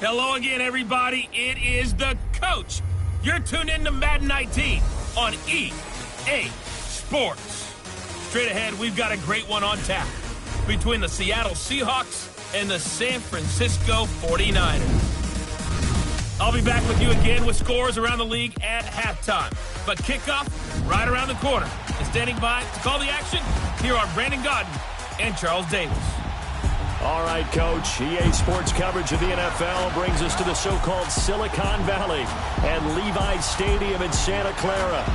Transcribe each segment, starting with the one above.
Hello again, everybody. It is the coach. You're tuned in to Madden 19 on EA Sports. Straight ahead, we've got a great one on tap between the Seattle Seahawks and the San Francisco 49ers. I'll be back with you again with scores around the league at halftime. But kickoff right around the corner. And standing by to call the action, here are Brandon Godden and Charles Davis. All right, Coach. EA Sports coverage of the NFL brings us to the so-called Silicon Valley and Levi's Stadium in Santa Clara.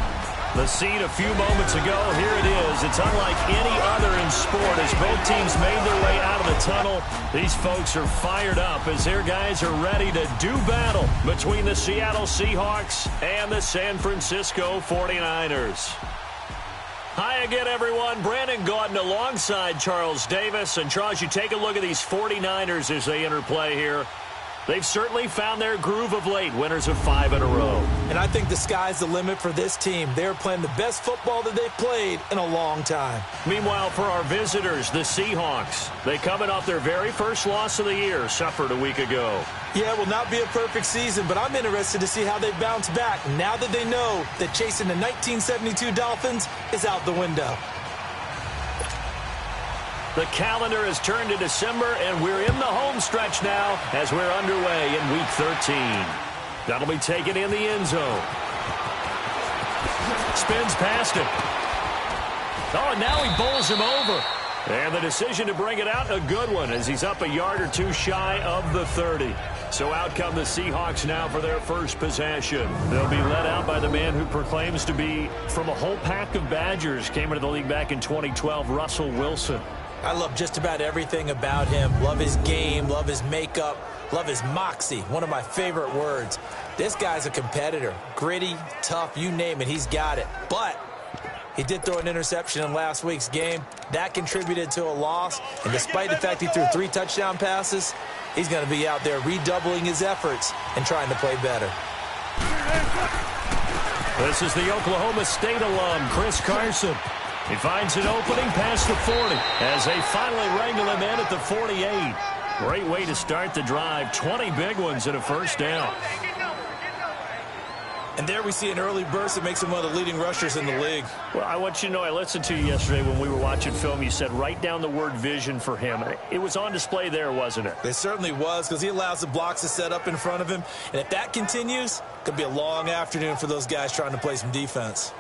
The scene a few moments ago, here it is. It's unlike any other in sport as both teams made their way out of the tunnel. These folks are fired up as their guys are ready to do battle between the Seattle Seahawks and the San Francisco 49ers. Hi again, everyone. Brandon Gaudin alongside Charles Davis. And, Charles, you take a look at these 49ers as they interplay here. They've certainly found their groove of late, winners of 5 in a row. And I think the sky's the limit for this team. They're playing the best football that they've played in a long time. Meanwhile, for our visitors, the Seahawks, they coming off their very first loss of the year, suffered a week ago. Yeah, it will not be a perfect season, but I'm interested to see how they bounce back now that they know that chasing the 1972 Dolphins is out the window. The calendar has turned to December, and we're in the home stretch now as we're underway in Week 13. That'll be taken in the end zone. Spins past him. Oh, and now he bowls him over. And the decision to bring it out, a good one, as he's up a yard or two shy of the 30. So out come the Seahawks now for their first possession. They'll be led out by the man who proclaims to be from a whole pack of Badgers. Came into the league back in 2012, Russell Wilson. I love just about everything about him. Love his game, love his makeup, love his moxie, one of my favorite words. This guy's a competitor. Gritty, tough, you name it, he's got it. But he did throw an interception in last week's game. That contributed to a loss. And despite the fact he threw 3 touchdown passes, he's going to be out there redoubling his efforts and trying to play better. This is the Oklahoma State alum, Chris Carson. He finds an opening past the 40 as they finally wrangle him in at the 48. Great way to start the drive. 20 big ones and a first down. And there we see an early burst that makes him one of the leading rushers in the league. Well, I want you to know, I listened to you yesterday when we were watching film. You said write down the word vision for him. It was on display there, wasn't it? It certainly was, because he allows the blocks to set up in front of him. And if that continues, it could be a long afternoon for those guys trying to play some defense.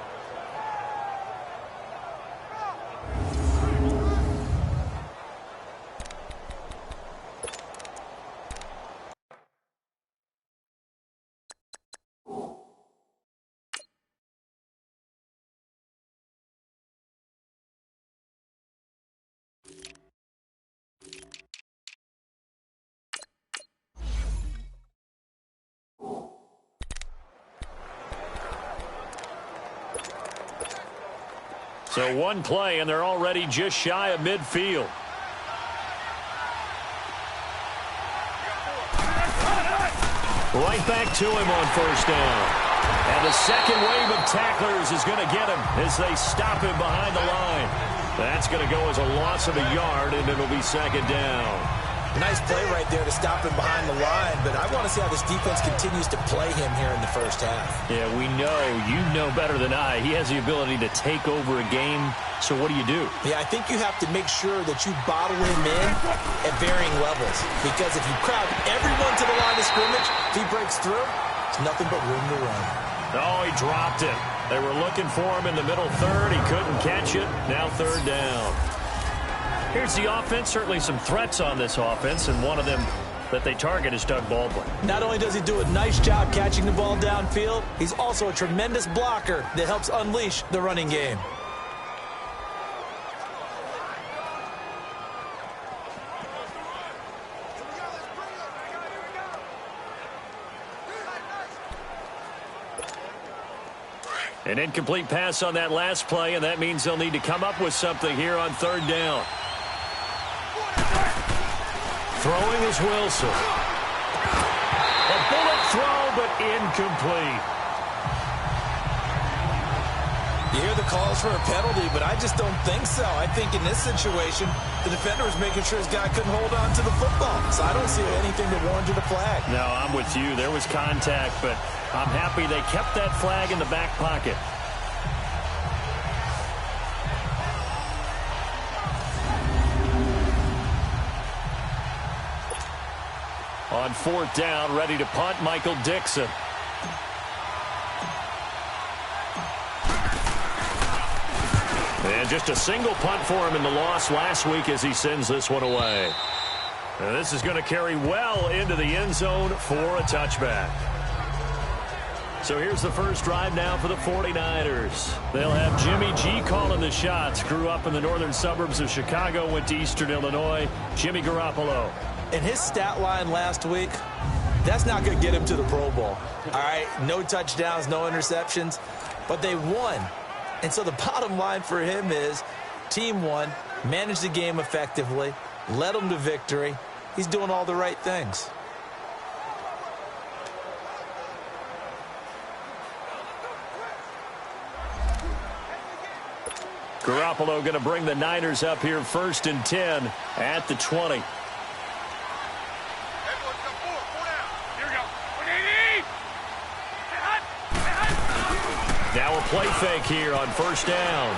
So one play, and they're already just shy of midfield. Right back to him on first down. And the second wave of tacklers is going to get him as they stop him behind the line. That's going to go as a loss of a yard, and it'll be second down. Nice play right there to stop him behind the line, but I want to see how this defense continues to play him here in the first half. Yeah, we know. You know better than I. He has the ability to take over a game, so what do you do? Yeah, I think you have to make sure that you bottle him in at varying levels, because if you crowd everyone to the line of scrimmage, if he breaks through, it's nothing but room to run. Oh, he dropped it. They were looking for him in the middle third. He couldn't catch it. Now third down. Here's the offense. Certainly some threats on this offense, and one of them that they target is Doug Baldwin. Not only does he do a nice job catching the ball downfield, he's also a tremendous blocker that helps unleash the running game. An incomplete pass on that last play, and that means they'll need to come up with something here on third down. Throwing is Wilson. A bullet throw, but incomplete. You hear the calls for a penalty, but I just don't think so. I think in this situation, the defender was making sure his guy couldn't hold on to the football. So I don't see anything that warranted a flag. No, I'm with you. There was contact, but I'm happy they kept that flag in the back pocket. On 4th down, ready to punt, Michael Dixon. And just a single punt for him in the loss last week as he sends this one away. And this is going to carry well into the end zone for a touchback. So here's the first drive now for the 49ers. They'll have Jimmy G calling the shots. Grew up in the northern suburbs of Chicago, went to Eastern Illinois. Jimmy Garoppolo. And his stat line last week, that's not going to get him to the Pro Bowl. All right, no touchdowns, no interceptions, but they won. And so the bottom line for him is team won, managed the game effectively, led them to victory. He's doing all the right things. Garoppolo going to bring the Niners up here 1st and 10 at the 20. Now a play fake here on 1st down.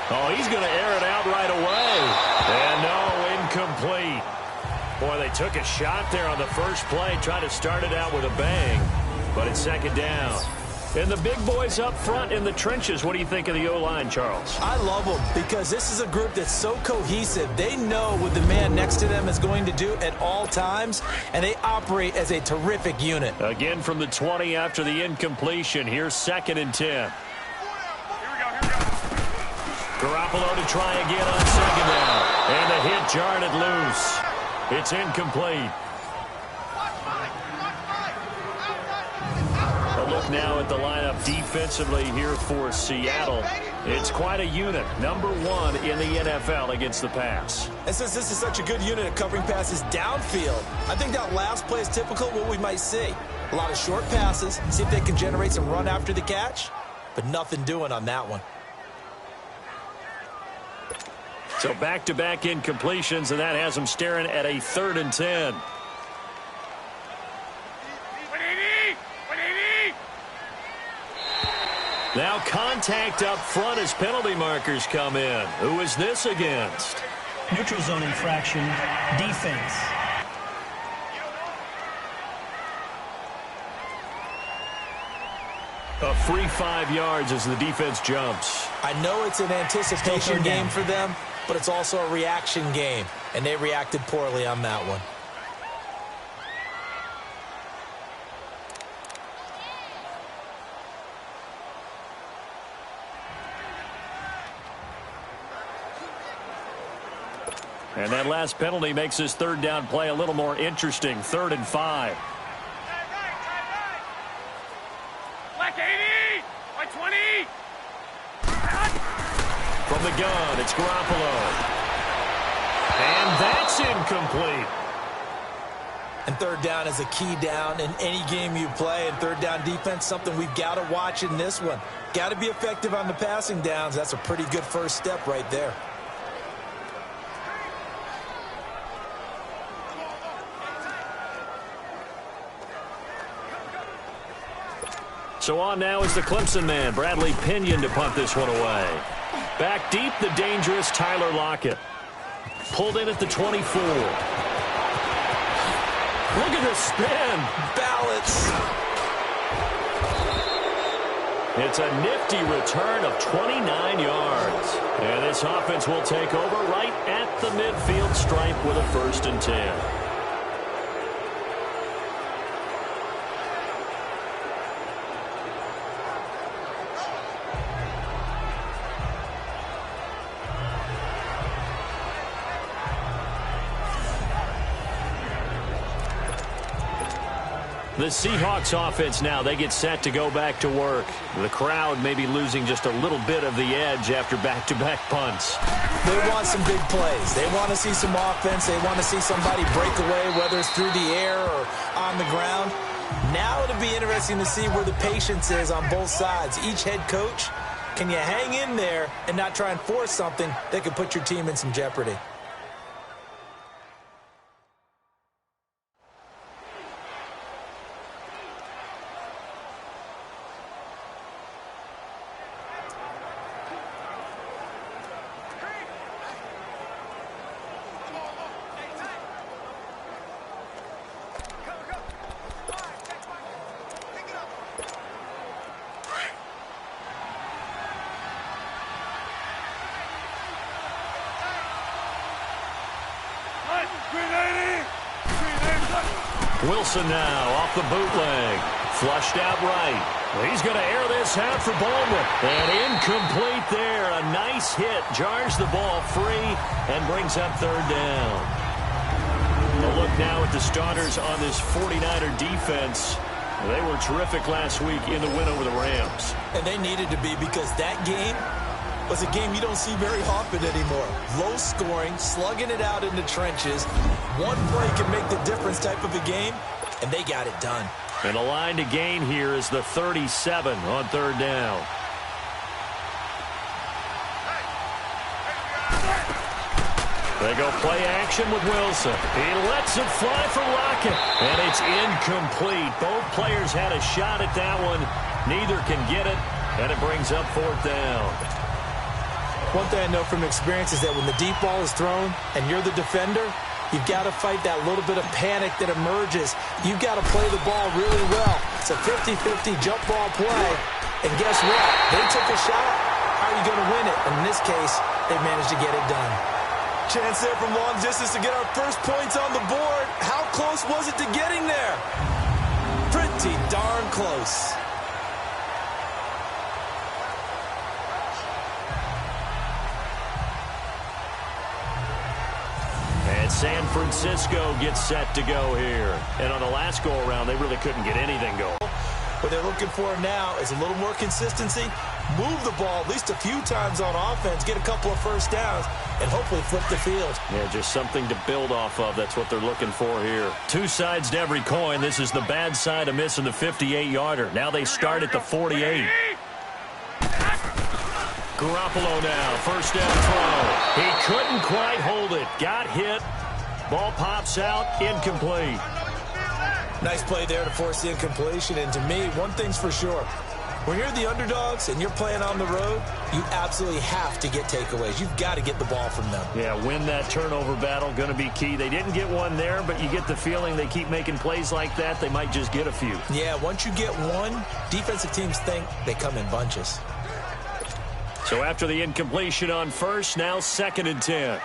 Oh, he's going to air it out right away. And no, incomplete. Boy, they took a shot there on the first play, trying to start it out with a bang. But it's 2nd down. And the big boys up front in the trenches. What do you think of the O-line, Charles? I love them because this is a group that's so cohesive. They know what the man next to them is going to do at all times, and they operate as a terrific unit. Again from the 20 after the incompletion. Here's 2nd and 10. Here we go. Garoppolo to try again on 2nd down. And the hit jarred it loose. It's incomplete. Look now at the lineup defensively here for Seattle. It's quite a unit. Number 1 in the NFL against the pass. And since this is such a good unit at covering passes downfield, I think that last play is typical of what we might see. A lot of short passes, see if they can generate some run after the catch, but nothing doing on that one. So back-to-back incompletions, and that has them staring at a 3rd and 10. Now contact up front as penalty markers come in. Who is this against? Neutral zone infraction, defense. A free 5 yards as the defense jumps. I know it's an anticipation game for them, but it's also a reaction game, and they reacted poorly on that one. And that last penalty makes this 3rd down play a little more interesting. 3rd and 5. Black 80, white 20. From the gun, it's Garoppolo. And that's incomplete. And 3rd down is a key down in any game you play. And 3rd down defense, something we've got to watch in this one. Got to be effective on the passing downs. That's a pretty good first step right there. So on now is the Clemson man, Bradley Pinion, to punt this one away. Back deep, the dangerous Tyler Lockett. Pulled in at the 24. Look at the spin. Balance. It's a nifty return of 29 yards. And this offense will take over right at the midfield stripe with a 1st and 10. The Seahawks offense now, they get set to go back to work. The crowd may be losing just a little bit of the edge after back-to-back punts. They want some big plays. They want to see some offense. They want to see somebody break away, whether it's through the air or on the ground. Now it'll be interesting to see where the patience is on both sides. Each head coach, can you hang in there and not try and force something that could put your team in some jeopardy? Wilson now off the bootleg. Flushed out right. He's going to air this out for Baldwin. And incomplete there. A nice hit. Jars the ball free and brings up third down. A look now at the starters on this 49er defense. They were terrific last week in the win over the Rams. And they needed to be, because that game was a game you don't see very often anymore. Low scoring, slugging it out in the trenches. One play can make the difference type of a game, and they got it done. And the line to gain here is the 37 on third down. They go play action with Wilson. He lets it fly for Lockett. And it's incomplete. Both players had a shot at that one. Neither can get it. And it brings up fourth down. One thing I know from experience is that when the deep ball is thrown and you're the defender, you've got to fight that little bit of panic that emerges. You've got to play the ball really well. It's a 50-50 jump ball play. And guess what? They took a shot. How are you going to win it? And in this case, they managed to get it done. Chance there from long distance to get our first points on the board. How close was it to getting there? Pretty darn close. And San Francisco gets set to go here. And on the last go-around, they really couldn't get anything going. What they're looking for now is a little more consistency. Move the ball at least a few times on offense, get a couple of first downs, and hopefully flip the field. Yeah, just something to build off of. That's what they're looking for here. Two sides to every coin. This is the bad side of missing the 58-yarder. Now they start at the 48. Garoppolo now, first down throw. He couldn't quite hold it. Got hit. Ball pops out, incomplete. Nice play there to force the incompletion. And to me, one thing's for sure. When you're the underdogs and you're playing on the road, you absolutely have to get takeaways. You've got to get the ball from them. Yeah, win that turnover battle, going to be key. They didn't get one there, but you get the feeling they keep making plays like that, they might just get a few. Yeah, once you get one, defensive teams think they come in bunches. So after the incompletion on first, now 2nd and 10.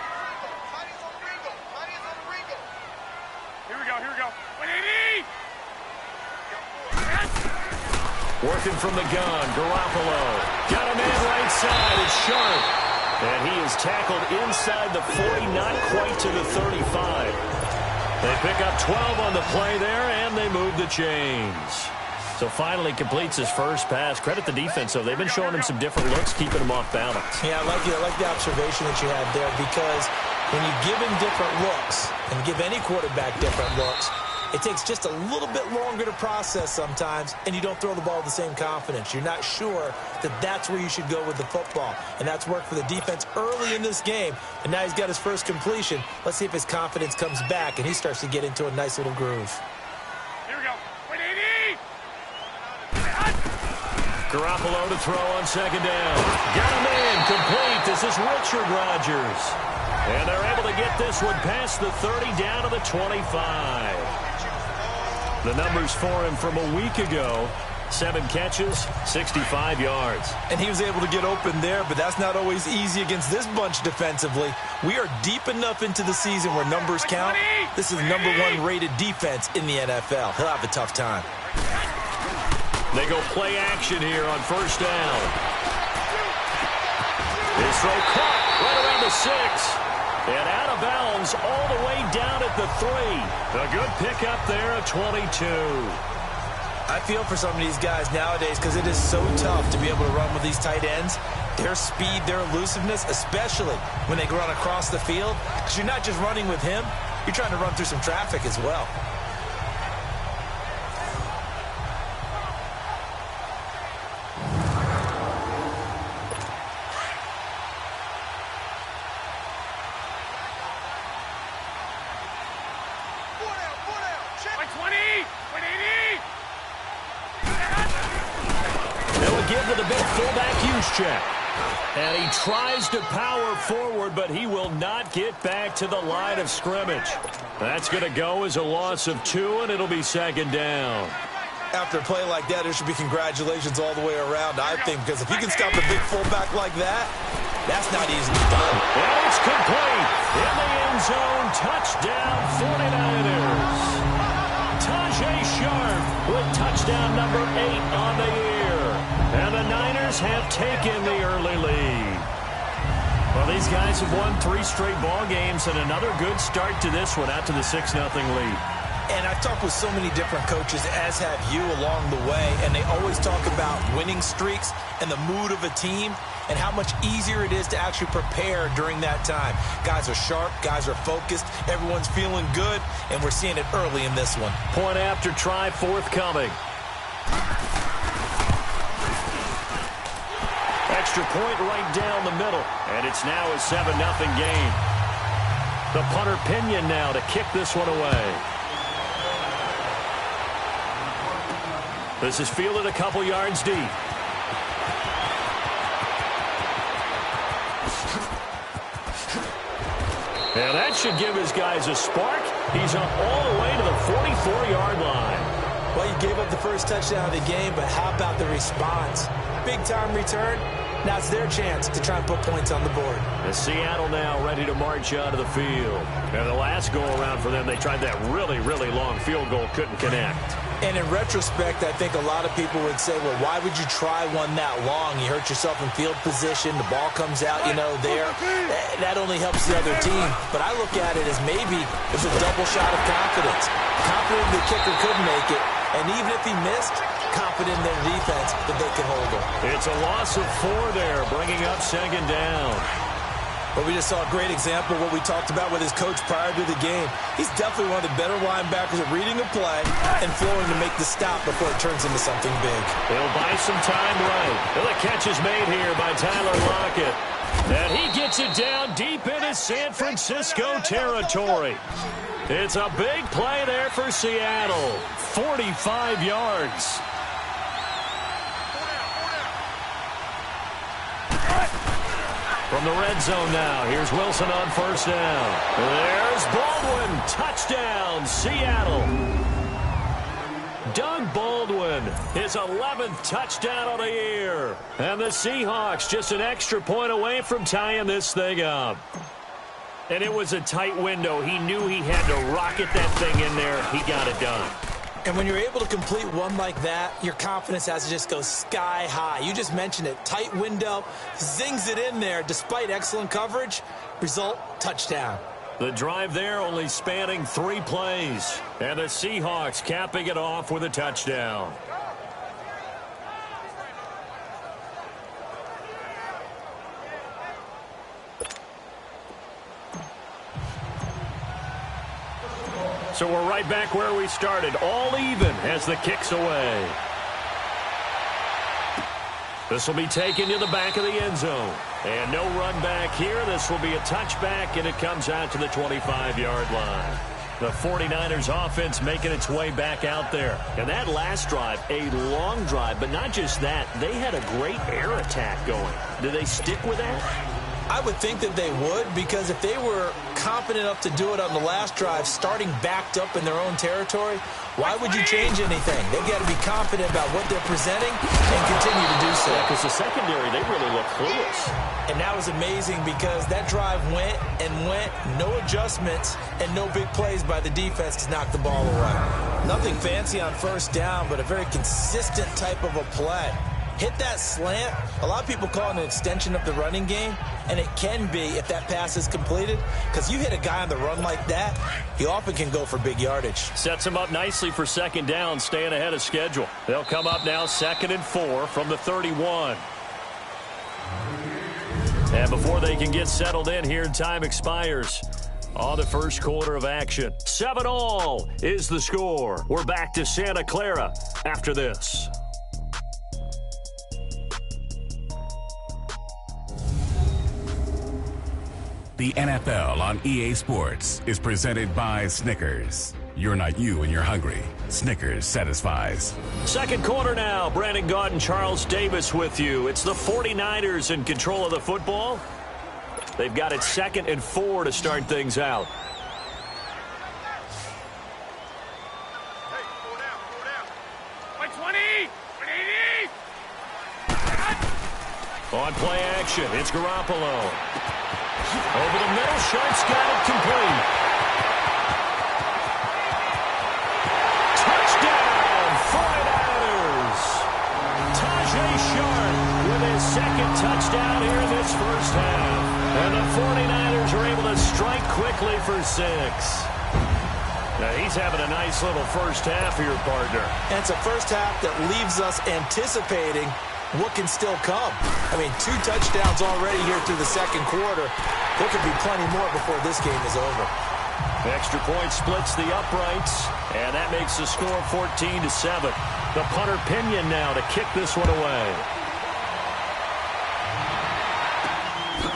Working from the gun, Garoppolo. Got a man right side, it's Sharp. And he is tackled inside the 40, not quite to the 35. They pick up 12 on the play there, and they move the chains. So finally completes his first pass. Credit the defense, though. They've been showing him some different looks, keeping him off balance. Yeah, I like the observation that you had there, because when you give him different looks and give any quarterback different looks, it takes just a little bit longer to process sometimes, and you don't throw the ball with the same confidence. You're not sure that that's where you should go with the football. And that's worked for the defense early in this game. And now he's got his first completion. Let's see if his confidence comes back and he starts to get into a nice little groove. Here we go. Garoppolo to throw on second down. Got him in, complete. This is Richard Rodgers. And they're able to get this one past the 30 down to the 25. The numbers for him from a week ago: 7 catches, 65 yards. And he was able to get open there, but that's not always easy against this bunch defensively. We are deep enough into the season where numbers count. This is #1 rated defense in the NFL. He'll have a tough time. They go play action here on first down. His throw caught right around the 6. And out of bounds all the way down at the 3. A good pickup there at 22. I feel for some of these guys nowadays, because it is so tough to be able to run with these tight ends. Their speed, their elusiveness, especially when they run across the field. Because you're not just running with him, you're trying to run through some traffic as well. They'll give to the big fullback use check. And he tries to power forward, but he will not get back to the line of scrimmage. That's going to go as a loss of 2, and it'll be second down. After a play like that, there should be congratulations all the way around, I think, because if you can stop a big fullback like that, that's not easily done. And it's complete. In the end zone, touchdown 49ers. Tajay Sharp with touchdown number 8 on the year. And the Niners have taken the early lead. Well, these guys have won 3 straight ball games and another good start to this one out to the 6-0 lead. And I've talked with so many different coaches, as have you, along the way, and they always talk about winning streaks and the mood of a team and how much easier it is to actually prepare during that time. Guys are sharp, guys are focused, everyone's feeling good, and we're seeing it early in this one. Point after try forthcoming. Extra point right down the middle, and it's now a 7-0 game. The punter Pinion now to kick this one away. This is fielded a couple yards deep. And that should give his guys a spark. He's up all the way to the 44-yard line. Well, you gave up the first touchdown of the game, but how about the response? Big-time return. Now it's their chance to try and put points on the board. And Seattle now ready to march onto the field. And the last go-around for them, they tried that really, really long field goal, couldn't connect. And in retrospect, I think a lot of people would say, well, why would you try one that long? You hurt yourself in field position. The ball comes out, there. That only helps the other team. But I look at it as maybe it's a double shot of confidence. Confident the kicker could make it. And even if he missed, confident in their defense that they can hold him. It's a loss of 4 there, bringing up second down. But we just saw a great example of what we talked about with his coach prior to the game. He's definitely one of the better linebackers at reading a play and flowing to make the stop before it turns into something big. He'll buy some time right. Well, the catch is made here by Tyler Lockett. And he gets it down deep into San Francisco territory. It's a big play there for Seattle. 45 yards. From the red zone now, here's Wilson on first down. There's Baldwin. Touchdown, Seattle. Doug Baldwin, his 11th touchdown of the year. And the Seahawks just an extra point away from tying this thing up. And it was a tight window. He knew he had to rocket that thing in there. He got it done. And when you're able to complete one like that, your confidence has to just go sky high. You just mentioned it. Tight window, zings it in there despite excellent coverage. Result, touchdown. The drive there only spanning 3 plays. And the Seahawks capping it off with a touchdown. So we're right back where we started, all even as the kick's away. This will be taken to the back of the end zone. And no run back here. This will be a touchback, and it comes out to the 25-yard line. The 49ers offense making its way back out there. And that last drive, a long drive, but not just that. They had a great air attack going. Do they stick with that? I would think that they would, because if they were confident enough to do it on the last drive, starting backed up in their own territory, why would you change anything? They've got to be confident about what they're presenting and continue to do so. Yeah, because the secondary, they really look clueless. And that was amazing because that drive went and went, no adjustments, and no big plays by the defense to knock the ball away. Nothing fancy on first down, but a very consistent type of a play. Hit that slant. A lot of people call it an extension of the running game, and it can be if that pass is completed, because you hit a guy on the run like that, he often can go for big yardage. Sets him up nicely for second down, staying ahead of schedule. They'll come up now 2nd and 4 from the 31. And before they can get settled in here, time expires on the first quarter of action. 7-all is the score. We're back to Santa Clara after this. The NFL on EA Sports is presented by Snickers. You're not you and you're hungry. Snickers satisfies. Second quarter now. Brandon Gaudin, Charles Davis with you. It's the 49ers in control of the football. They've got it 2nd and 4 to start things out. On play action, it's Garoppolo. Over the middle, Sharp's got it complete. Touchdown, 49ers! Tajay Sharp with his second touchdown here in this first half. And the 49ers are able to strike quickly for 6. Now, he's having a nice little first half here, partner. And it's a first half that leaves us anticipating what can still come. I mean, 2 touchdowns already here through the second quarter. There could be plenty more before this game is over. Extra point splits the uprights, and that makes the score 14-7. The punter Pinion now to kick this one away.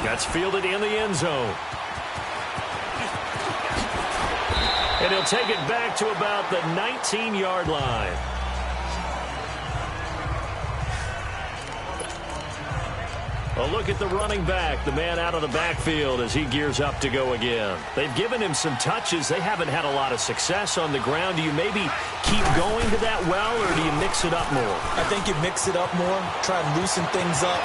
That's fielded in the end zone. And he'll take it back to about the 19-yard line. A look at the running back, the man out of the backfield as he gears up to go again. They've given him some touches. They haven't had a lot of success on the ground. Do you maybe keep going to that well, or do you mix it up more? I think you mix it up more, try and loosen things up.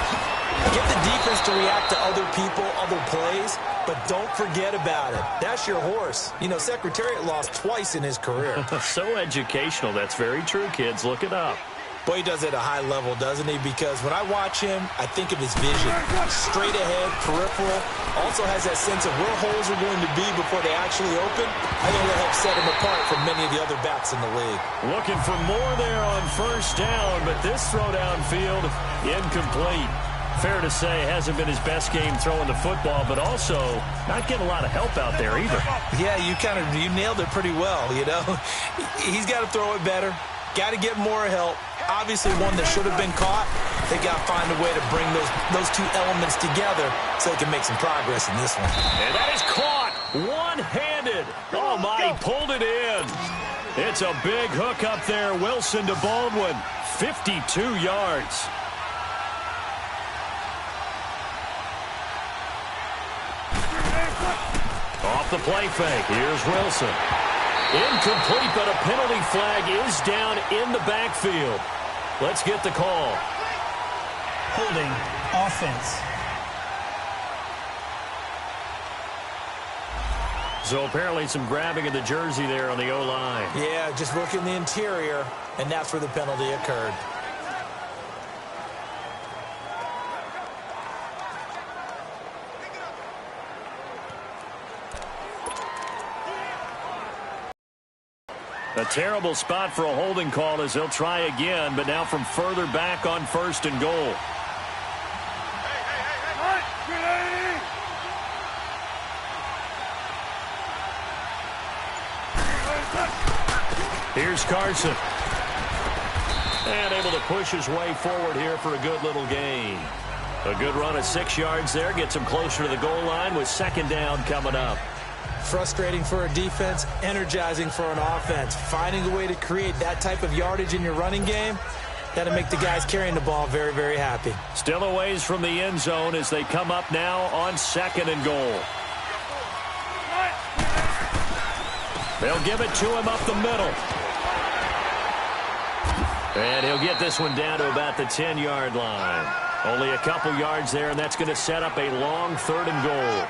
Get the defense to react to other people, other plays, but don't forget about it. That's your horse. You know, Secretariat lost twice in his career. So educational. That's very true, kids. Look it up. Boy, he does it at a high level, doesn't he? Because when I watch him, I think of his vision. Straight ahead, peripheral. Also has that sense of where holes are going to be before they actually open. I think that helps set him apart from many of the other backs in the league. Looking for more there on first down, but this throw downfield, incomplete. Fair to say, hasn't been his best game throwing the football, but also not getting a lot of help out there either. Yeah, you nailed it pretty well, you know. He's got to throw it better. Got to get more help. Obviously one that should have been caught. They got to find a way to bring those 2 elements together so they can make some progress in this one. And that is caught one-handed. Oh, my, he pulled it in. It's a big hook up there. Wilson to Baldwin, 52 yards. Off the play fake. Here's Wilson. Incomplete, but a penalty flag is down in the backfield. Let's get the call. Holding offense. So apparently some grabbing of the jersey there on the O-line. Yeah, just working the interior, and that's where the penalty occurred. A terrible spot for a holding call as they'll try again, but now from further back on 1st and goal. Here's Carson. And able to push his way forward here for a good little gain. A good run of 6 yards there. Gets him closer to the goal line with 2nd down coming up. Frustrating for a defense, energizing for an offense. Finding a way to create that type of yardage in your running game, that'll make the guys carrying the ball very, very happy. Still a ways from the end zone as they come up now on 2nd and goal. They'll give it to him up the middle. And he'll get this one down to about the 10-yard line. Only a couple yards there, and that's going to set up a long 3rd and goal.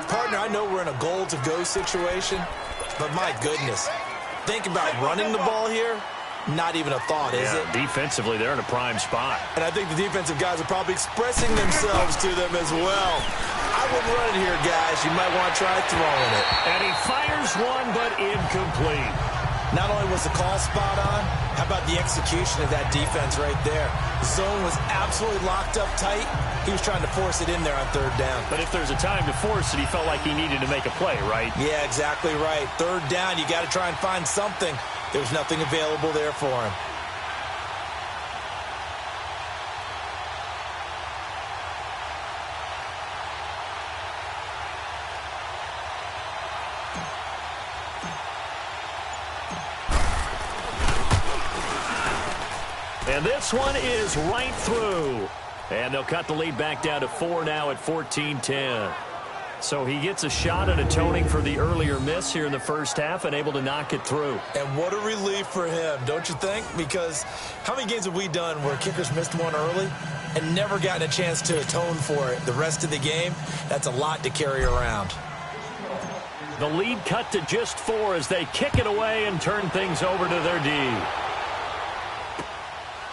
Partner, I know we're in a goal-to-go situation, but my goodness, think about running the ball here. Not even a thought, is it? Defensively, they're in a prime spot. And I think the defensive guys are probably expressing themselves to them as well. I wouldn't run it here, guys. You might want to try throwing it. And he fires one, but incomplete. Not only was the call spot on, how about the execution of that defense right there? The zone was absolutely locked up tight. He was trying to force it in there on 3rd down. But if there's a time to force it, he felt like he needed to make a play, right? Yeah, exactly right. 3rd down, you got to try and find something. There's nothing available there for him. And this one is right through. And they'll cut the lead back down to 4 now at 14-10. So he gets a shot at atoning for the earlier miss here in the first half and able to knock it through. And what a relief for him, don't you think? Because how many games have we done where kickers missed one early and never gotten a chance to atone for it the rest of the game? That's a lot to carry around. The lead cut to just 4 as they kick it away and turn things over to their D.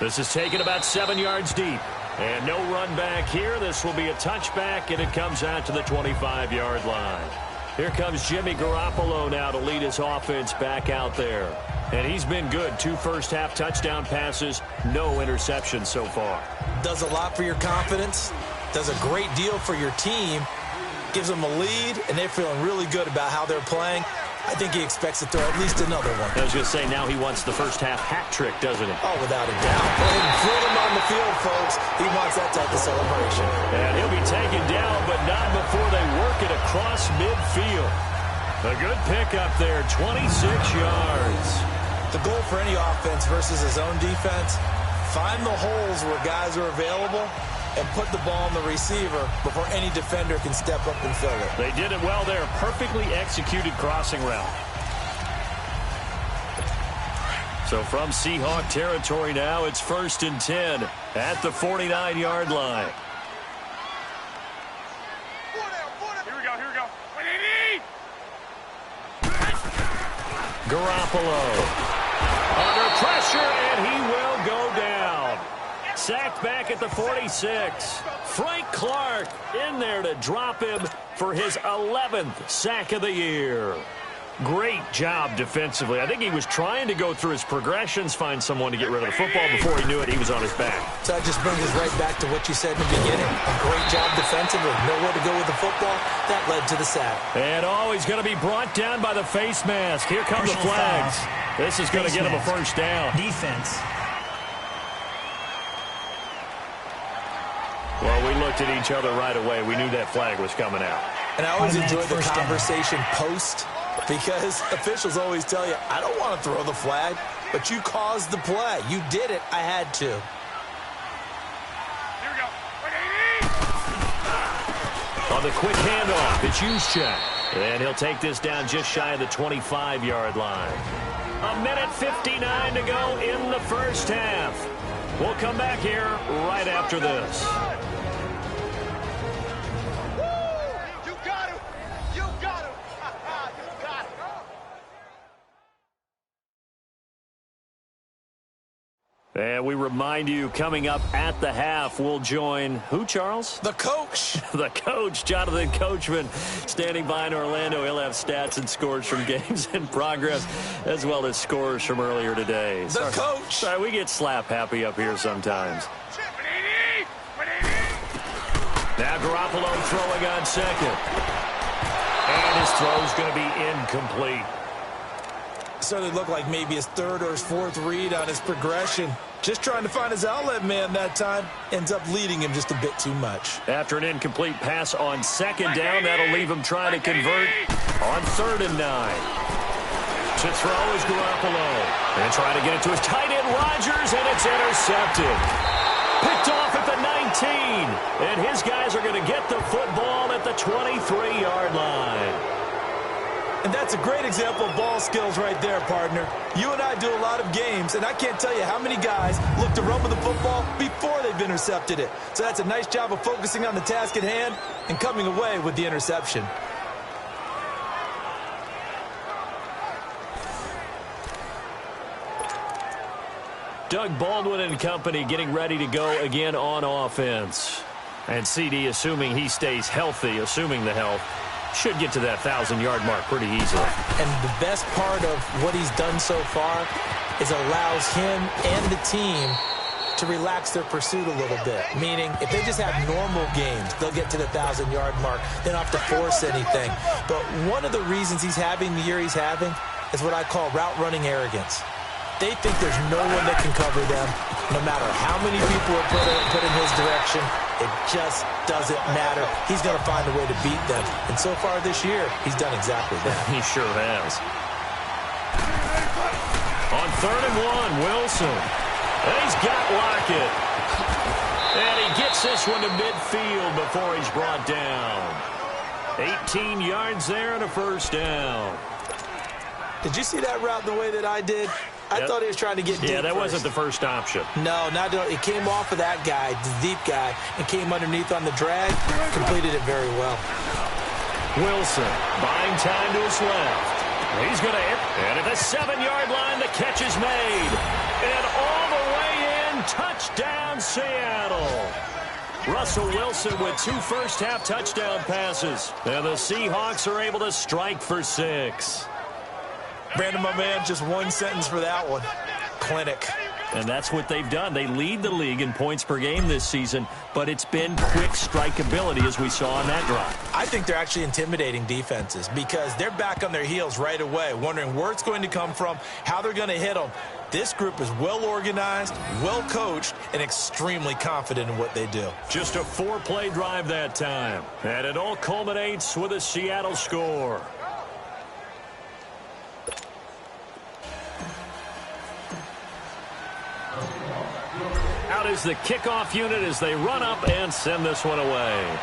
This is taken about 7 yards deep. And no run back here. This will be a touchback, and it comes out to the 25-yard line. Here comes Jimmy Garoppolo now to lead his offense back out there. And he's been good. 2 first-half touchdown passes, no interceptions so far. Does a lot for your confidence. Does a great deal for your team. Gives them a lead, and they're feeling really good about how they're playing. I think he expects to throw at least another one. I was going to say, now he wants the first-half hat trick, doesn't he? Oh, without a doubt. Go ahead and throw him on the field, folks. He wants that type of celebration. And he'll be taken down, but not before they work it across midfield. A good pickup there, 26 yards. The goal for any offense versus his own defense, find the holes where guys are available and put the ball on the receiver before any defender can step up and fill it. They did it well there. Perfectly executed crossing route. So from Seahawk territory now, it's 1st and 10 at the 49-yard line. Here we go. Garoppolo under pressure, and he will go down. Sacked back at the 46. Frank Clark in there to drop him for his 11th sack of the year. Great job defensively. I think he was trying to go through his progressions, find someone to get rid of the football. Before he knew it, he was on his back. So that just brings us right back to what you said in the beginning. A great job defensively. Nowhere to go with the football. That led to the sack. And he's going to be brought down by the face mask. Here come the flags. This is going to get him a first down. Defense. Well, we looked at each other right away. We knew that flag was coming out. And I always enjoy the First down. conversation post, because officials always tell you, I don't want to throw the flag, but you caused the play. You did it. I had to. Here we go. On the quick handoff, it's Juszczyk. And he'll take this down just shy of the 25-yard line. 1:59 to go in the first half. We'll come back here right after this. You got him. You got him. You got him. And we remind you, coming up at the half, we'll join who, Charles? The coach. The coach, Jonathan Coachman, standing by in Orlando. He'll have stats and scores from games in progress, as well as scores from earlier today. The coach. Sorry, we get slap happy up here sometimes. Now Garoppolo throwing on second. And his throw's going to be incomplete. Certainly looked like maybe his 3rd or his 4th read on his progression. Just trying to find his outlet man that time. Ends up leading him just a bit too much. After an incomplete pass on second down, that'll leave him trying to convert on 3rd and 9. To throw is Garoppolo. And trying to get it to his tight end, Rodgers, and it's intercepted. Picked off at the 19. And his guys are going to get the football at the 23-yard line. And that's a great example of ball skills right there, partner. You and I do a lot of games, and I can't tell you how many guys look to run with the football before they've intercepted it. So that's a nice job of focusing on the task at hand and coming away with the interception. Doug Baldwin and company getting ready to go again on offense. And CD, assuming he stays healthy, assuming the health, should get to that 1,000-yard mark pretty easily. And the best part of what he's done so far is allows him and the team to relax their pursuit a little bit. Meaning, if they just have normal games, they'll get to the 1,000-yard mark. They don't have to force anything. But one of the reasons he's having the year he's having is what I call route running arrogance. They think there's no one that can cover them, no matter how many people are put in his direction. It just doesn't matter. He's going to find a way to beat them. And so far this year, he's done exactly that. He sure has. On 3rd and 1, Wilson. And he's got Lockett. And he gets this one to midfield before he's brought down. 18 yards there and a first down. Did you see that route the way that I did? I thought he was trying to get deep. Yeah, that wasn't the first option. No, not it came off of that guy, the deep guy, and came underneath on the drag. Completed it very well. Wilson buying time to his left. He's going to hit. And at the 7-yard line, the catch is made. And all the way in, touchdown Seattle. Russell Wilson with 2 first-half touchdown passes. And the Seahawks are able to strike for 6. Brandon, my man, just one sentence for that one. Clinic. And that's what they've done. They lead the league in points per game this season, but it's been quick strikeability as we saw on that drive. I think they're actually intimidating defenses because they're back on their heels right away, wondering where it's going to come from, how they're going to hit them. This group is well organized, well coached, and extremely confident in what they do. Just a 4-play drive that time. And it all culminates with a Seattle score. Out is the kickoff unit as they run up and send this one away.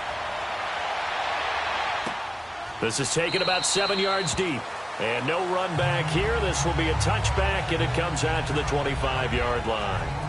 This is taken about 7 yards deep. And no run back here. This will be a touchback, and it comes out to the 25-yard line.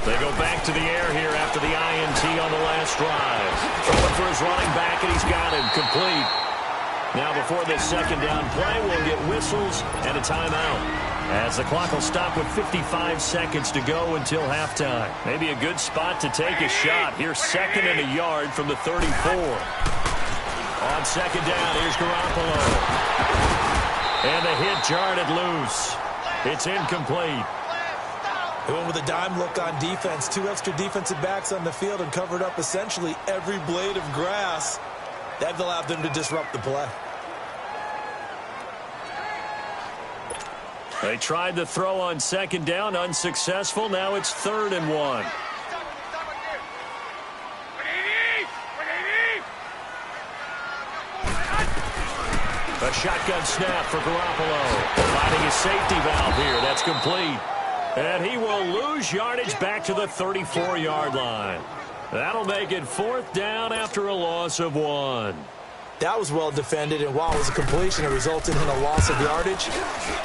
They go back to the air here after the INT on the last drive. Throwing for his running back, and he's got him complete. Now before this second down play, we'll get whistles and a timeout, as the clock will stop with 55 seconds to go until halftime. Maybe a good spot to take a shot. Here's 2nd and a yard from the 34. On second down, here's Garoppolo. And the hit jarred it loose. It's incomplete. They went with a dime look on defense. 2 extra defensive backs on the field and covered up essentially every blade of grass. That allowed them to disrupt the play. They tried the throw on second down, unsuccessful. Now it's 3rd and 1. A shotgun snap for Garoppolo. Finding his safety valve here. That's complete. And he will lose yardage back to the 34-yard line. That'll make it 4th down after a loss of 1. That was well defended, and while it was a completion, it resulted in a loss of yardage.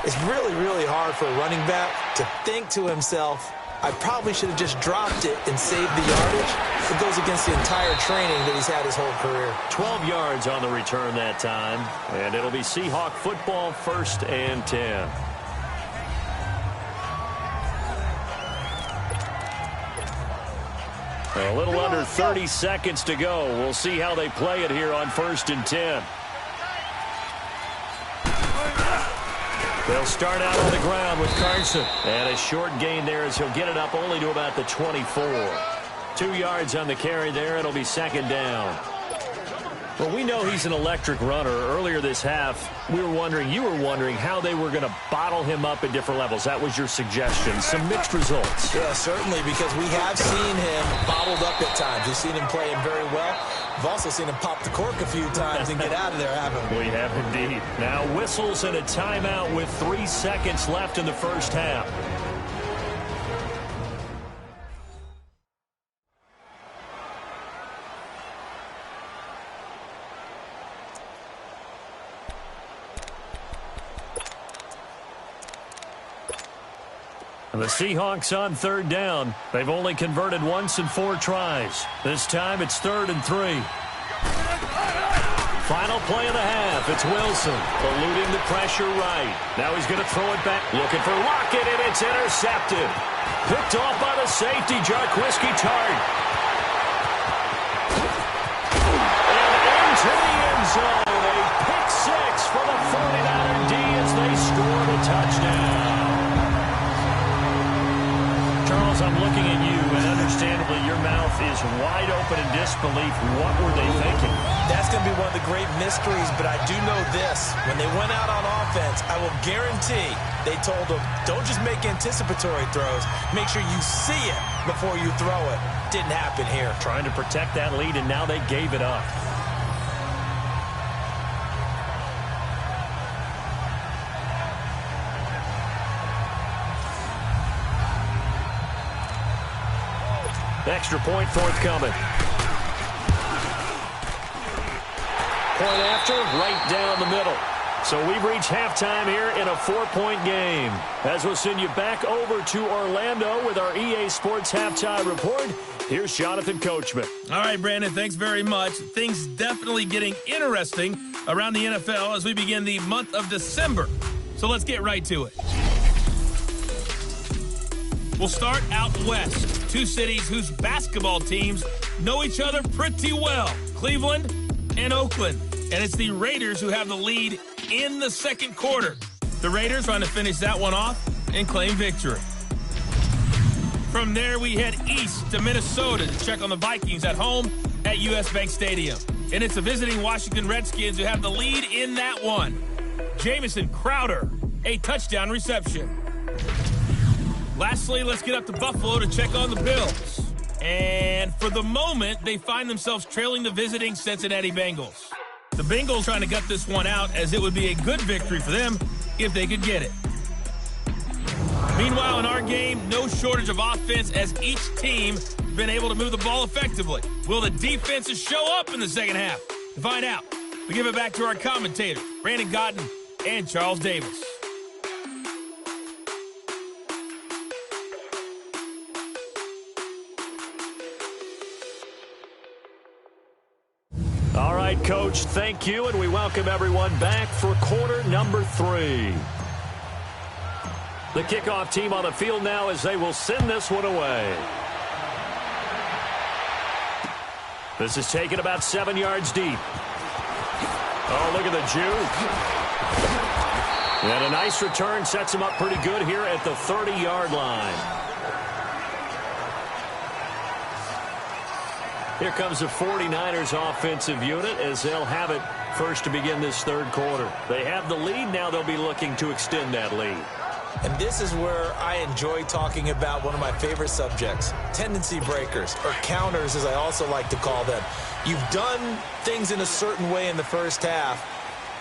It's really, really hard for a running back to think to himself, I probably should have just dropped it and saved the yardage. It goes against the entire training that he's had his whole career. 12 yards on the return that time, and it'll be Seahawk football, 1st and 10. A little under 30 seconds to go. We'll see how they play it here on 1st and 10. They'll start out on the ground with Carson. And a short gain there as he'll get it up only to about the 24. 2 yards on the carry there. It'll be 2nd down. Well, we know he's an electric runner. Earlier this half, you were wondering how they were going to bottle him up at different levels. That was your suggestion. Some mixed results. Yeah, certainly, because we have seen him bottled up at times. We've seen him playing very well. We've also seen him pop the cork a few times and get out of there, haven't we? We have indeed. Now whistles and a timeout with 3 seconds left in the first half. The Seahawks on 3rd down. They've only converted once in 4 tries. This time it's 3rd and 3. Final play of the half. It's Wilson eluding the pressure right. Now he's going to throw it back. Looking for Lockett, and it's intercepted. Picked off by the safety, Jarquiski Tart. touchdown. Charles, I'm looking at you, and understandably, your mouth is wide open in disbelief. What were they thinking? That's going to be one of the great mysteries, but I do know this. When they went out on offense, I will guarantee they told them, don't just make anticipatory throws. Make sure you see it before you throw it. Didn't happen here. Trying to protect that lead, and now they gave it up. Extra point forthcoming. Point after, right down the middle. So we've reached halftime here in a 4-point game. As we'll send you back over to Orlando with our EA Sports Halftime Report, here's Jonathan Coachman. All right, Brandon, thanks very much. Things definitely getting interesting around the NFL as we begin the month of December. So let's get right to it. We'll start out west. Two cities whose basketball teams know each other pretty well, Cleveland and Oakland. And it's the Raiders who have the lead in the second quarter. The Raiders trying to finish that one off and claim victory. From there, we head east to Minnesota to check on the Vikings at home at US Bank Stadium. And it's the visiting Washington Redskins who have the lead in that one. Jamison Crowder, a touchdown reception. Lastly, let's get up to Buffalo to check on the Bills. And for the moment, they find themselves trailing the visiting Cincinnati Bengals. The Bengals trying to gut this one out, as it would be a good victory for them if they could get it. Meanwhile, in our game, no shortage of offense as each team been able to move the ball effectively. Will the defenses show up in the second half? To find out, we give it back to our commentators, Brandon Gotten and Charles Davis. All right, Coach, thank you, and we welcome everyone back for quarter number 3. The kickoff team on the field now as they will send this one away. This is taken about 7 yards deep. Oh, look at the juke. And a nice return sets him up pretty good here at the 30-yard line. Here comes the 49ers offensive unit as they'll have it first to begin this third quarter. They have the lead. Now they'll be looking to extend that lead. And this is where I enjoy talking about one of my favorite subjects, tendency breakers, or counters as I also like to call them. You've done things in a certain way in the first half,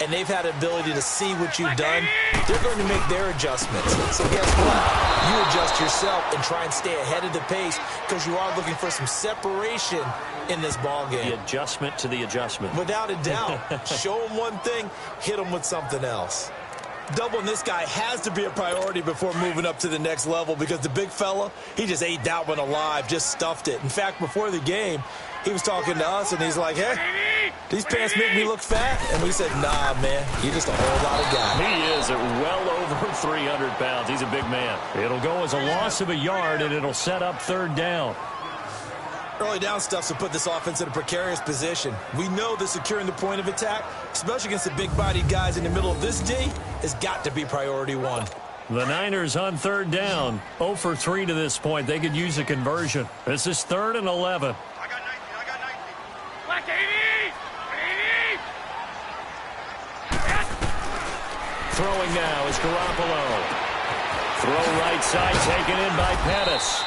and they've had the ability to see what you've done. They're going to make their adjustments. So guess what? You adjust yourself and try and stay ahead of the pace because you are looking for some separation in this ball game. The adjustment to the adjustment. Without a doubt. Show them one thing, hit them with something else. Doubling this guy has to be a priority before moving up to the next level because the big fella, he just ate that one alive, just stuffed it. In fact, before the game, he was talking to us, and he's like, hey, these pants make me look fat? And we said, nah, man, you're just a whole lot of guy. He is at well over 300 pounds. He's a big man. It'll go as a loss of a yard, and it'll set up third down. Early down stuff to put this offense in a precarious position. We know that securing the point of attack, especially against the big-bodied guys in the middle of this D, has got to be priority one. The Niners on third down. 0 for 3 to this point. They could use a conversion. This is 3rd and 11. I got 19. Black 80! Yes! Throwing now is Garoppolo. Throw right side taken in by Pettis.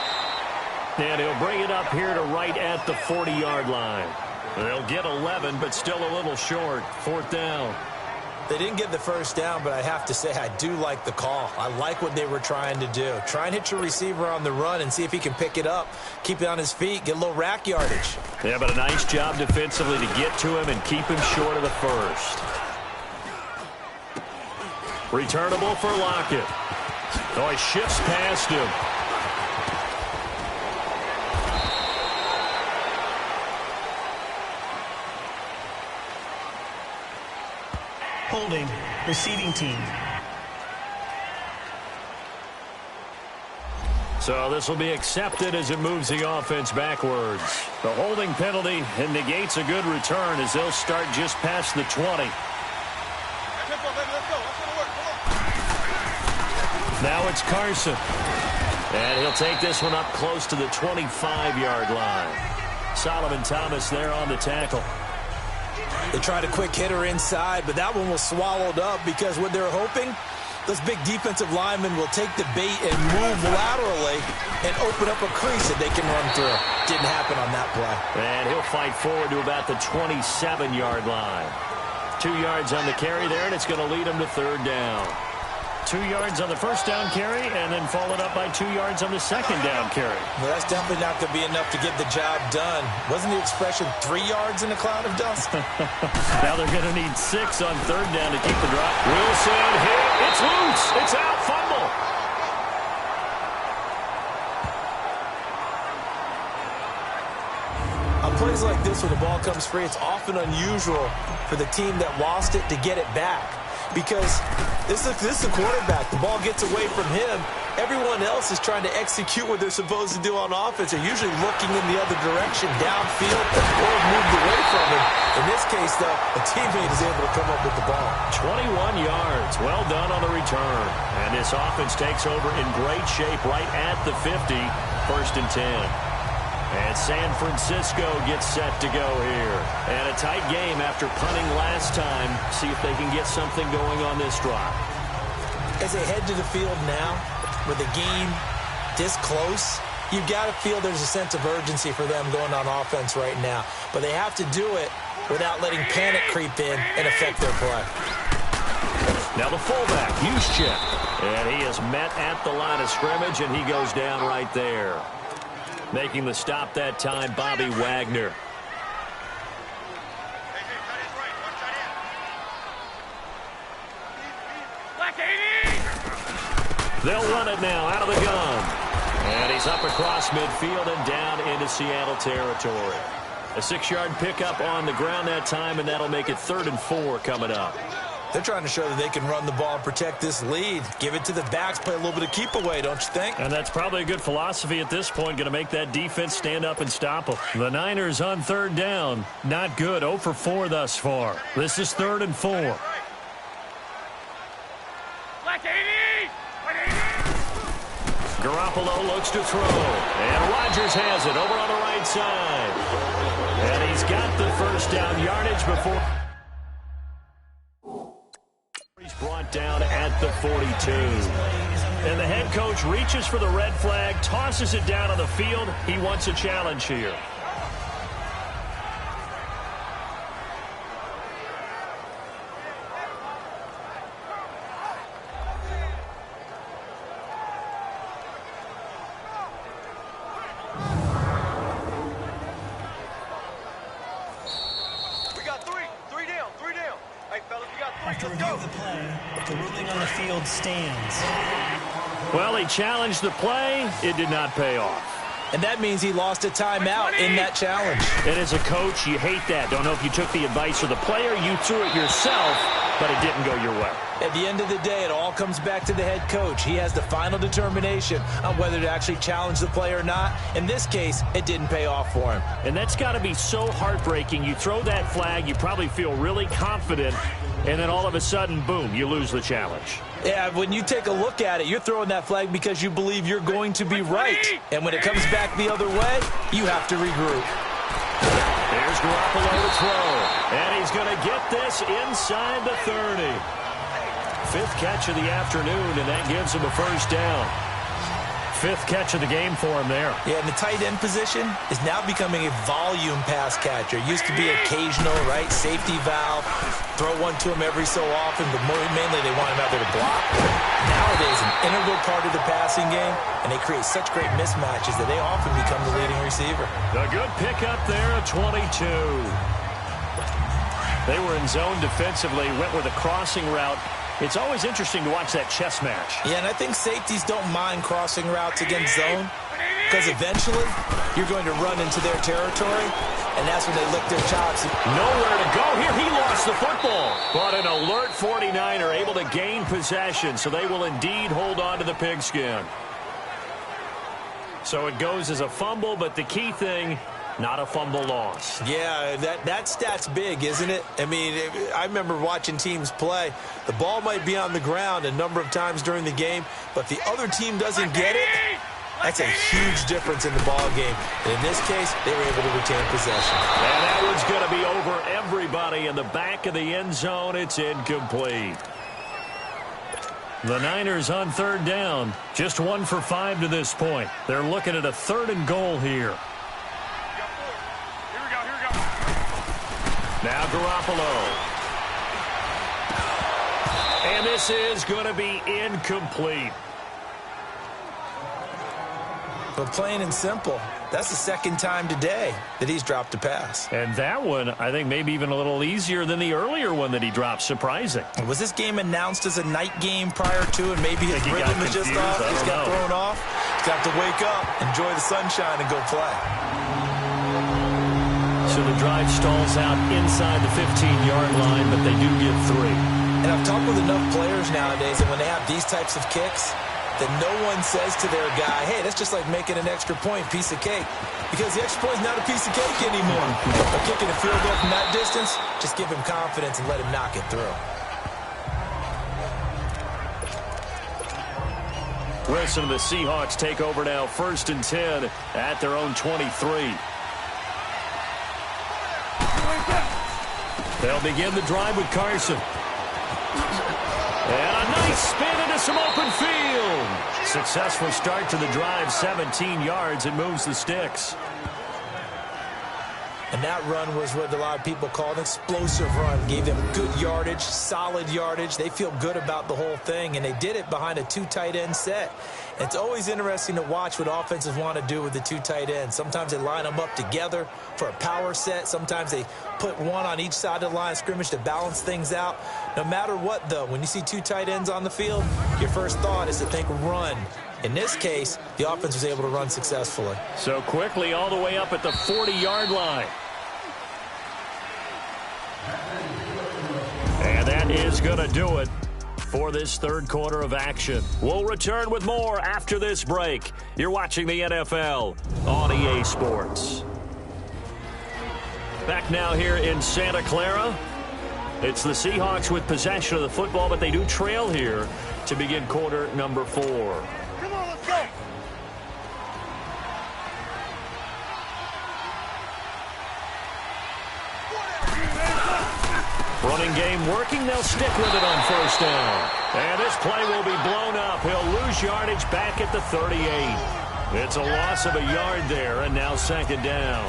And he'll bring it up here to right at the 40-yard line. They'll get 11, but still a little short. 4th down. They didn't get the first down, but I have to say I do like the call. I like what they were trying to do. Try and hit your receiver on the run and see if he can pick it up, keep it on his feet, get a little rack yardage. Yeah, but a nice job defensively to get to him and keep him short of the first. Returnable for Lockett. Oh, he shifts past him. Holding, receiving team. So this will be accepted as it moves the offense backwards. The holding penalty and negates a good return as they'll start just past the 20. Now it's Carson. And he'll take this one up close to the 25-yard line. Solomon Thomas there on the tackle. They tried a quick hitter inside, but that one was swallowed up because what they're hoping, those big defensive linemen will take the bait and move laterally and open up a crease that they can run through. Didn't happen on that play. And he'll fight forward to about the 27-yard line. 2 yards on the carry there, and it's going to lead him to third down. 2 yards on the first down carry, and then followed up by 2 yards on the second down carry. Well, that's definitely not going to be enough to get the job done. Wasn't the expression 3 yards in a cloud of dust? Now they're going to need 6 on third down to keep the drive. Wilson hit. It's loose. It's out. Fumble. On plays like this where the ball comes free, it's often unusual for the team that lost it to get it back. Because this is the quarterback. The ball gets away from him. Everyone else is trying to execute what they're supposed to do on offense. They're usually looking in the other direction, downfield, or moved away from him. In this case, though, a teammate is able to come up with the ball. 21 yards. Well done on the return. And this offense takes over in great shape right at the 50. 1st and 10. And San Francisco gets set to go here. And a tight game after punting last time. See if they can get something going on this drive. As they head to the field now, with the game this close, you've got to feel there's a sense of urgency for them going on offense right now. But they have to do it without letting panic creep in and affect their play. Now the fullback, Juszczyk. And he is met at the line of scrimmage, and he goes down right there. Making the stop that time, Bobby Wagner. They'll run it now out of the gun. And he's up across midfield and down into Seattle territory. A 6-yard pickup on the ground that time, and that'll make it 3rd and 4 coming up. They're trying to show that they can run the ball and protect this lead. Give it to the backs, play a little bit of keep away, don't you think? And that's probably a good philosophy at this point, going to make that defense stand up and stop them. The Niners on third down. Not good. 0 for 4 thus far. This is 3rd and 4. Garoppolo looks to throw. And Rodgers has it over on the right side. And he's got the first down yardage before he's brought down at the 42. And the head coach reaches for the red flag, tosses it down on the field. He wants a challenge here. After review of the play, the ruling on the field stands. Well, he challenged the play. It did not pay off. And that means he lost a timeout in that challenge. And as a coach, you hate that. Don't know if you took the advice of the player, you threw it yourself, but it didn't go your way. At the end of the day, it all comes back to the head coach. He has the final determination on whether to actually challenge the play or not. In this case, it didn't pay off for him. And that's got to be so heartbreaking. You throw that flag, you probably feel really confident, and then all of a sudden, boom, you lose the challenge. Yeah, when you take a look at it, you're throwing that flag because you believe you're going to be right. And when it comes back the other way, you have to regroup. There's Garoppolo to throw. And he's going to get this inside the 30. 5th catch of the afternoon, and that gives him a first down. 5th catch of the game for him there. Yeah, and the tight end position is now becoming a volume pass catcher. Used to be occasional, right? Safety valve. Throw one to him every so often, but mainly they want him out there to block. Nowadays, an integral part of the passing game, and they create such great mismatches that they often become the leading receiver. A good pickup there at 22. They were in zone defensively, went with a crossing route. It's always interesting to watch that chess match. Yeah, and I think safeties don't mind crossing routes against zone because eventually you're going to run into their territory, and that's when they lick their chops. Nowhere to go here. He lost the football. But an alert 49er able to gain possession, so they will indeed hold on to the pigskin. So it goes as a fumble, but the key thing, Not a fumble loss. Yeah, that stat's big, isn't it? I mean, I remember watching teams play. The ball might be on the ground a number of times during the game, but the other team doesn't get it. That's a huge difference in the ball game. And in this case, they were able to retain possession. And that one's going to be over everybody in the back of the end zone. It's incomplete. The Niners on third down. Just 1 for 5 to this point. They're looking at a 3rd and goal here. Here we go. Now Garoppolo. And this is going to be incomplete. But plain and simple, that's the second time today that he's dropped a pass. And that one, I think, maybe even a little easier than the earlier one that he dropped. Surprising. Was this game announced as a night game prior to, and maybe his rhythm is just off? He's got thrown off. He's got to wake up, enjoy the sunshine, and go play. So the drive stalls out inside the 15-yard line, but they do get 3. And I've talked with enough players nowadays, and when they have these types of kicks, that no one says to their guy, hey, that's just like making an extra point, piece of cake. Because the extra point is not a piece of cake anymore. By kicking a field goal from that distance, just give him confidence and let him knock it through. Wilson and the Seahawks take over now, 1st and 10 at their own 23. They'll begin the drive with Carson. And a nice spin into some open field. Successful start to the drive, 17 yards. It moves the sticks. And that run was what a lot of people call an explosive run. Gave them good yardage, solid yardage. They feel good about the whole thing, and they did it behind a 2 tight end set. It's always interesting to watch what offenses want to do with the 2 tight ends. Sometimes they line them up together for a power set. Sometimes they put one on each side of the line of scrimmage to balance things out. No matter what, though, when you see 2 tight ends on the field, your first thought is to think run. In this case, the offense was able to run successfully. So quickly all the way up at the 40-yard line. And that is going to do it for this third quarter of action. We'll return with more after this break. You're watching the NFL on EA Sports. Back now here in Santa Clara. It's the Seahawks with possession of the football, but they do trail here to begin quarter number 4. Come on, let's go. Running game working. They'll stick with it on 1st down. And this play will be blown up. He'll lose yardage back at the 38. It's a loss of a yard there, and now 2nd down.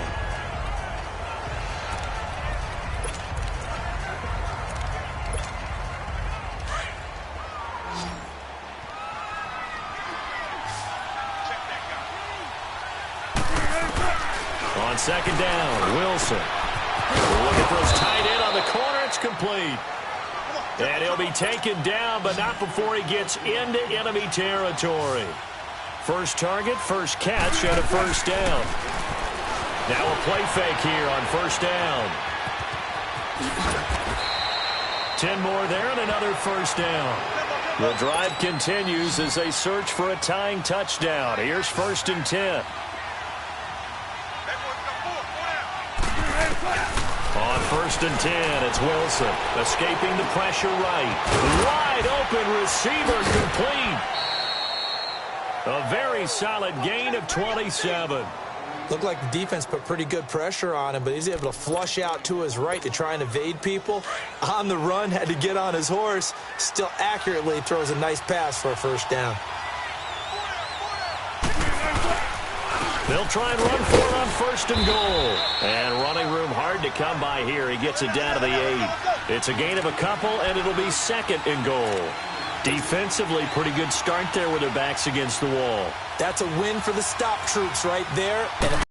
On 2nd down, Wilson. Looking for his tight end on the corner. It's complete. And he'll be taken down, but not before he gets into enemy territory. First target, first catch, and a 1st down. Now a play fake here on 1st down. 10 more there and another 1st down. The drive continues as they search for a tying touchdown. Here's 1st and 10. On 1st and 10, it's Wilson. Escaping the pressure right. Wide open receiver complete. A very solid gain of 27. Looked like the defense put pretty good pressure on him, but he's able to flush out to his right to try and evade people. On the run, had to get on his horse. Still accurately throws a nice pass for a 1st down. They'll try and run for it on 1st and goal. And running room hard to come by here. He gets it down to the 8. It's a gain of a couple, and it'll be 2nd and goal. Defensively, pretty good start there with their backs against the wall. That's a win for the stop troops right there. And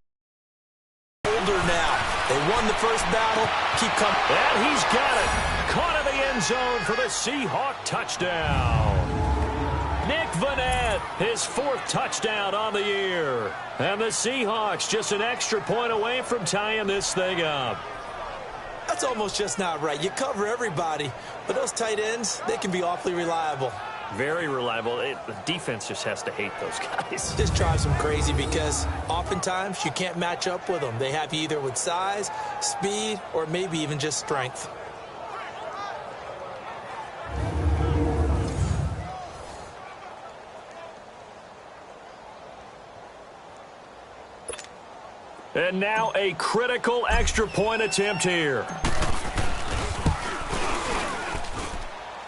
older now. They won the first battle. Keep coming. And he's got it. Caught in the end zone for the Seahawk touchdown. Nick Vannett, his 4th touchdown on the year. And the Seahawks just an extra point away from tying this thing up. That's almost just not right. You cover everybody, but those tight ends, they can be awfully reliable. Very reliable. The defense just has to hate those guys. This drives them crazy because oftentimes you can't match up with them. They have you either with size, speed, or maybe even just strength. And now a critical extra point attempt here.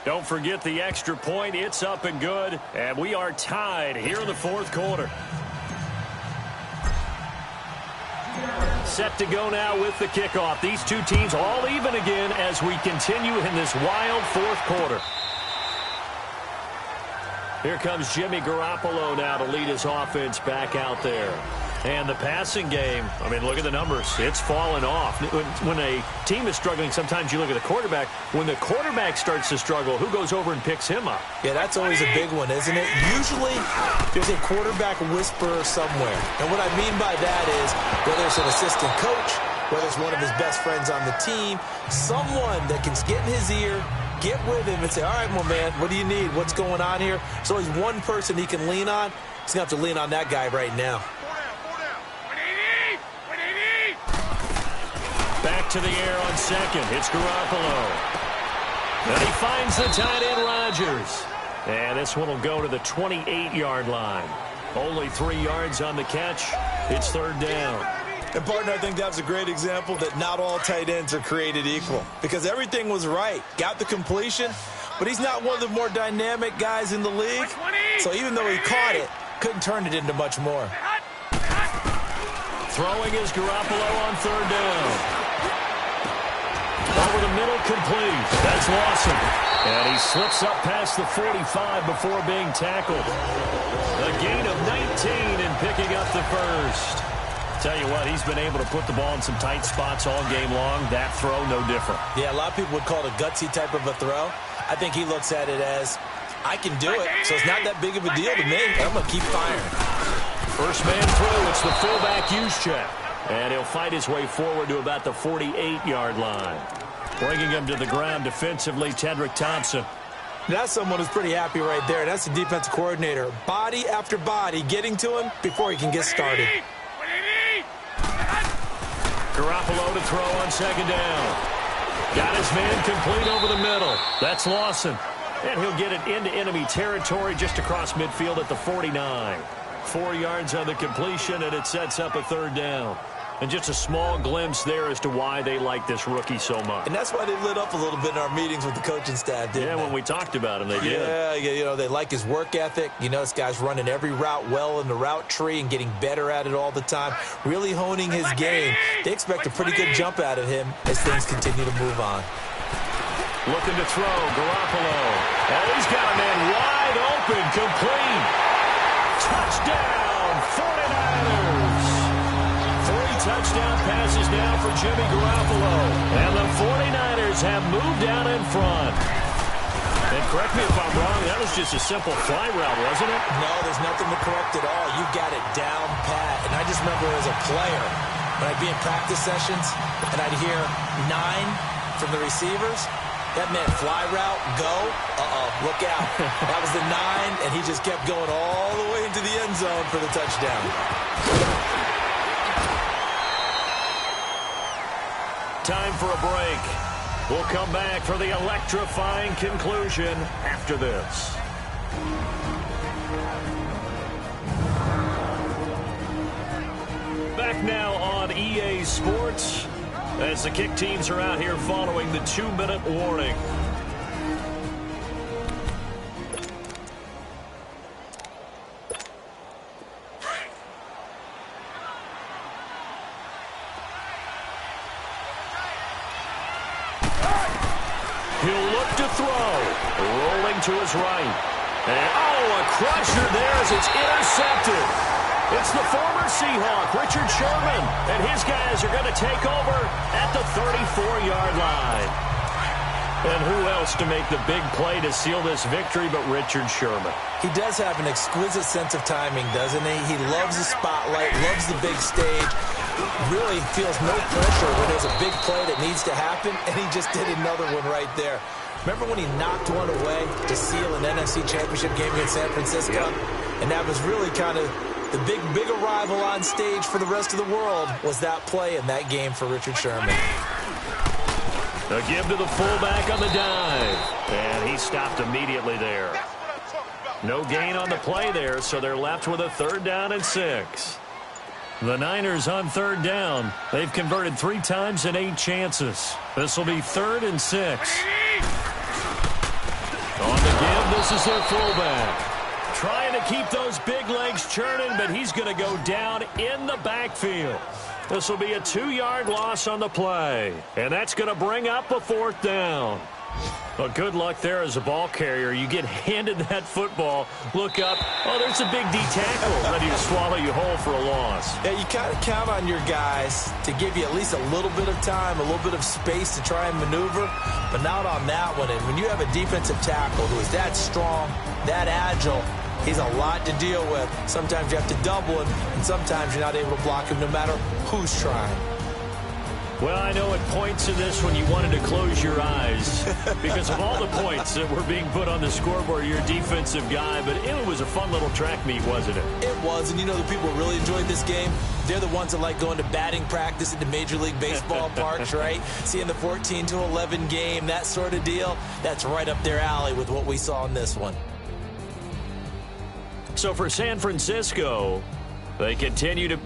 Don't forget the extra point. It's up and good. And we are tied here in the fourth quarter. Set to go now with the kickoff. These two teams all even again as we continue in this wild fourth quarter. Here comes Jimmy Garoppolo now to lead his offense back out there. And the passing game, I mean, look at the numbers. It's fallen off. When a team is struggling, sometimes you look at the quarterback. When the quarterback starts to struggle, who goes over and picks him up? Yeah, that's always a big one, isn't it? Usually, there's a quarterback whisperer somewhere. And what I mean by that is, whether it's an assistant coach, whether it's one of his best friends on the team, someone that can get in his ear, get with him and say, all right, well, man, what do you need? What's going on here? There's always one person he can lean on. He's going to have to lean on that guy right now. Back to the air on second. It's Garoppolo. And he finds the tight end, Rodgers. And this one will go to the 28-yard line. Only 3 yards on the catch. It's third down. And, partner, I think that's a great example that not all tight ends are created equal. Because everything was right. Got the completion, but he's not one of the more dynamic guys in the league. So even though he caught it, couldn't turn it into much more. Throwing is Garoppolo on third down. Over the middle, complete. That's Lawson. And he slips up past the 45 before being tackled. A gain of 19 and picking up the first. Tell you what, he's been able to put the ball in some tight spots all game long. That throw, no different. Yeah, a lot of people would call it a gutsy type of a throw. I think he looks at it as, I can do it, so it's not that big of a deal to me. I'm going to keep firing. First man through, it's the fullback Juszczyk. And he'll fight his way forward to about the 48-yard line. Bringing him to the ground defensively, Tedrick Thompson. That's someone who's pretty happy right there. That's the defensive coordinator. Body after body getting to him before he can get started. Garoppolo to throw on second down. Got his man complete over the middle. That's Lawson. And he'll get it into enemy territory just across midfield at the 49. 4 yards on the completion, and it sets up a third down. And just a small glimpse there as to why they like this rookie so much. And that's why they lit up a little bit in our meetings with the coaching staff, didn't they? When we talked about him, they did. Yeah, you know, they like his work ethic. You know, this guy's running every route well in the route tree and getting better at it all the time, really honing his game. They expect a pretty good jump out of him as things continue to move on. Looking to throw, Garoppolo. And he's got a man wide open, complete. Touchdown, 49ers. 3 touchdown passes now for Jimmy Garoppolo. And the 49ers have moved out in front. And correct me if I'm wrong, that was just a simple fly route, wasn't it? No, there's nothing to correct at all. You got it down pat. And I just remember as a player, when I'd be in practice sessions, and I'd hear 9 from the receivers. That meant fly route, go, look out. That was the 9, and he just kept going all the way into the end zone for the touchdown. Time for a break. We'll come back for the electrifying conclusion after this. Back now on EA Sports as the kick teams are out here following the 2-minute warning. He'll look to throw. Rolling to his right. And, a crusher there as it's intercepted. It's the former Seahawk, Richard Sherman, and his guys are going to take over at the 34-yard line. And who else to make the big play to seal this victory but Richard Sherman? He does have an exquisite sense of timing, doesn't he? He loves the spotlight, loves the big stage, really feels no pressure when there's a big play that needs to happen, and he just did another one right there. Remember when he knocked one away to seal an NFC Championship game against San Francisco? Yep. And that was really kind of the big arrival on stage for the rest of the world was that play in that game for Richard Sherman. A give to the fullback on the dive. And he stopped immediately there. No gain on the play there, so they're left with a 3rd down and 6. The Niners on 3rd down. They've converted 3 times in 8 chances. This will be 3rd and 6. On the give, this is their fullback. Trying to keep those big legs churning, but he's going to go down in the backfield. This will be a 2-yard loss on the play. And that's going to bring up a 4th down. Well, good luck there as a ball carrier. You get handed that football, look up, oh, there's a big D tackle ready to swallow you whole for a loss. Yeah, you kind of count on your guys to give you at least a little bit of time, a little bit of space to try and maneuver, but not on that one. And when you have a defensive tackle who is that strong, that agile, he's a lot to deal with. Sometimes you have to double him, and sometimes you're not able to block him no matter who's trying. Well, I know at points in this when you wanted to close your eyes because of all the points that were being put on the scoreboard, you're a defensive guy, but it was a fun little track meet, wasn't it? It was, and you know the people who really enjoyed this game? They're the ones that like going to batting practice at the Major League Baseball parks, right? Seeing the 14-11 game, that sort of deal, that's right up their alley with what we saw in this one. So for San Francisco, they continue to...